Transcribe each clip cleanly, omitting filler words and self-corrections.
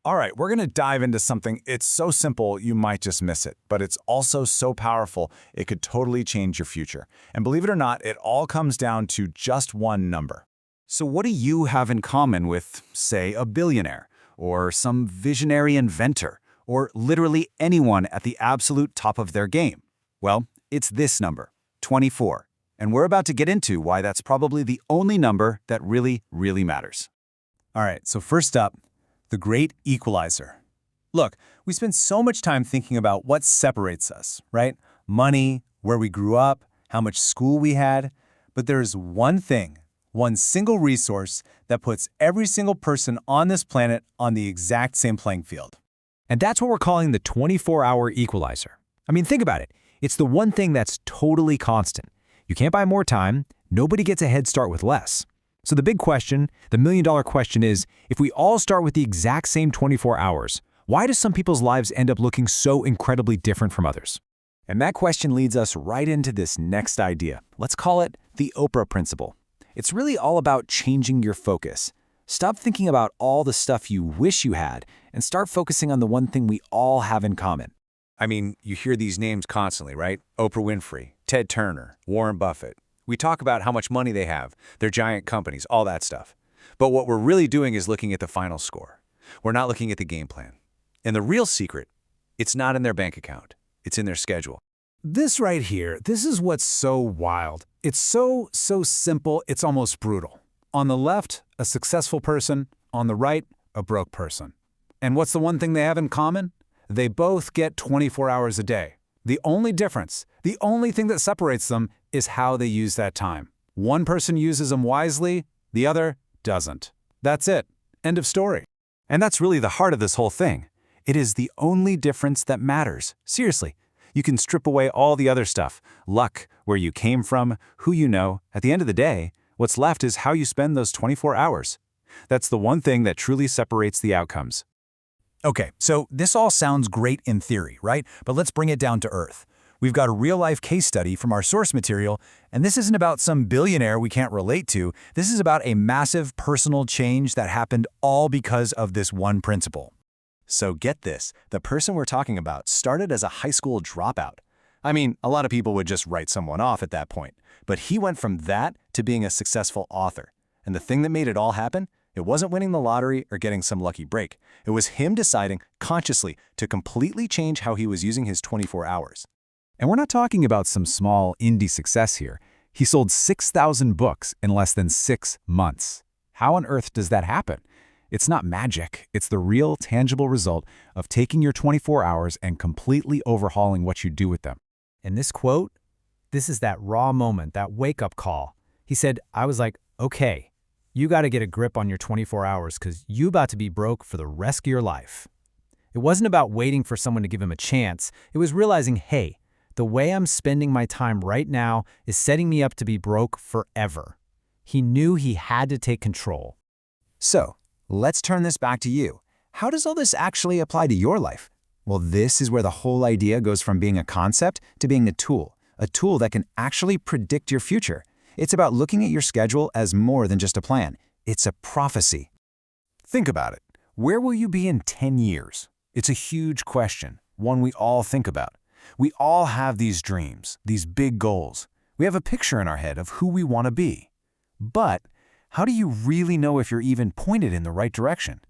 All right, we're going to dive into something. It's so simple, you might just miss it, but it's also so powerful, it could totally change your future. And believe it or not, it all comes down to just one number. So what do you have in common with, say, a billionaire, or some visionary inventor, or literally anyone at the absolute top of their game? Well, it's this number, 24. And we're about to get into why that's probably the only number that really, really matters. All right, so first up, the great equalizer. Look, we spend so much time thinking about what separates us, right? Money, where we grew up, how much school we had. But there is one thing, one single resource that puts every single person on this planet on the exact same playing field. And that's what we're calling the 24-hour equalizer. I mean, think about it. It's the one thing that's totally constant. You can't buy more time. Nobody gets a head start with less. So the big question, the million-dollar question is, if we all start with the exact same 24 hours, why do some people's lives end up looking so incredibly different from others? And that question leads us right into this next idea. Let's call it the Oprah principle. It's really all about changing your focus. Stop thinking about all the stuff you wish you had and start focusing on the one thing we all have in common. I mean, you hear these names constantly, right? Oprah Winfrey, Ted Turner, Warren Buffett. We talk about how much money they have, their giant companies, all that stuff. But what we're really doing is looking at the final score. We're not looking at the game plan. And the real secret, it's not in their bank account. It's in their schedule. This right here, this is what's so wild. It's so simple, it's almost brutal. On the left, a successful person. On the right, a broke person. And what's the one thing they have in common? They both get 24 hours a day. The only difference, the only thing that separates them is how they use that time. One person uses them wisely, the other doesn't. That's it. End of story. And that's really the heart of this whole thing. It is the only difference that matters. Seriously. You can strip away all the other stuff. Luck, where you came from, who you know. At the end of the day, what's left is how you spend those 24 hours. That's the one thing that truly separates the outcomes. Okay, so this all sounds great in theory, right? But let's bring it down to earth. We've got a real-life case study from our source material, and this isn't about some billionaire we can't relate to. This is about a massive personal change that happened all because of this one principle. So get this, the person we're talking about started as a high school dropout. I mean, a lot of people would just write someone off at that point. But he went from that to being a successful author. And the thing that made it all happen? It wasn't winning the lottery or getting some lucky break. It was him deciding consciously to completely change how he was using his 24 hours. And we're not talking about some small indie success here. He sold 6,000 books in less than 6 months. How on earth does that happen? It's not magic. It's the real, tangible result of taking your 24 hours and completely overhauling what you do with them. In this quote, this is that raw moment, that wake-up call. He said, I was like, okay, you got to get a grip on your 24 hours because you about to be broke for the rest of your life. It wasn't about waiting for someone to give him a chance. It was realizing, hey, the way I'm spending my time right now is setting me up to be broke forever. He knew he had to take control. So, let's turn this back to you. How does all this actually apply to your life? Well, this is where the whole idea goes from being a concept to being a tool that can actually predict your future. It's about looking at your schedule as more than just a plan. It's a prophecy. Think about it. Where will you be in 10 years? It's a huge question, one we all think about. We all have these dreams, these big goals. We have a picture in our head of who we want to be. But how do you really know if you're even pointed in the right direction?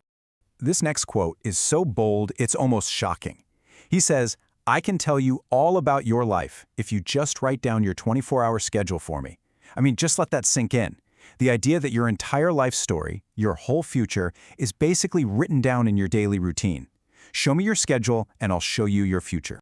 This next quote is so bold, it's almost shocking. He says, I can tell you all about your life if you just write down your 24-hour schedule for me. I mean, just let that sink in. The idea that your entire life story, your whole future, is basically written down in your daily routine. Show me your schedule and I'll show you your future.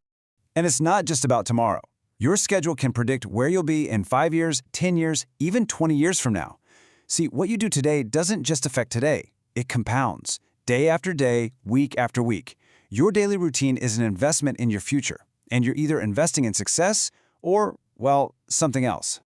And it's not just about tomorrow. Your schedule can predict where you'll be in 5 years, 10 years, even 20 years from now. See, what you do today doesn't just affect today. It compounds, day after day, week after week. Your daily routine is an investment in your future, and you're either investing in success or, well, something else.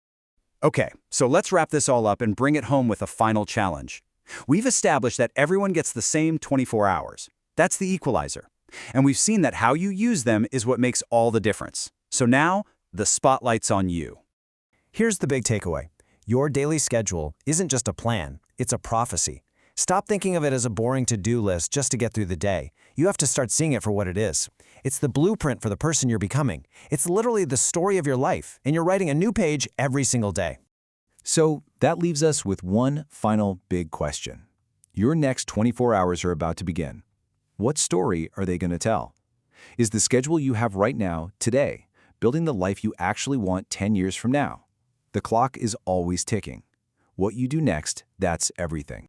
Okay, so let's wrap this all up and bring it home with a final challenge. We've established that everyone gets the same 24 hours. That's the equalizer. And we've seen that how you use them is what makes all the difference. So now, the spotlight's on you. Here's the big takeaway. Your daily schedule isn't just a plan, it's a prophecy. Stop thinking of it as a boring to-do list just to get through the day. You have to start seeing it for what it is. It's the blueprint for the person you're becoming. It's literally the story of your life, and you're writing a new page every single day. So that leaves us with one final big question. Your next 24 hours are about to begin. What story are they going to tell? Is the schedule you have right now, today, building the life you actually want 10 years from now? The clock is always ticking. What you do next, that's everything.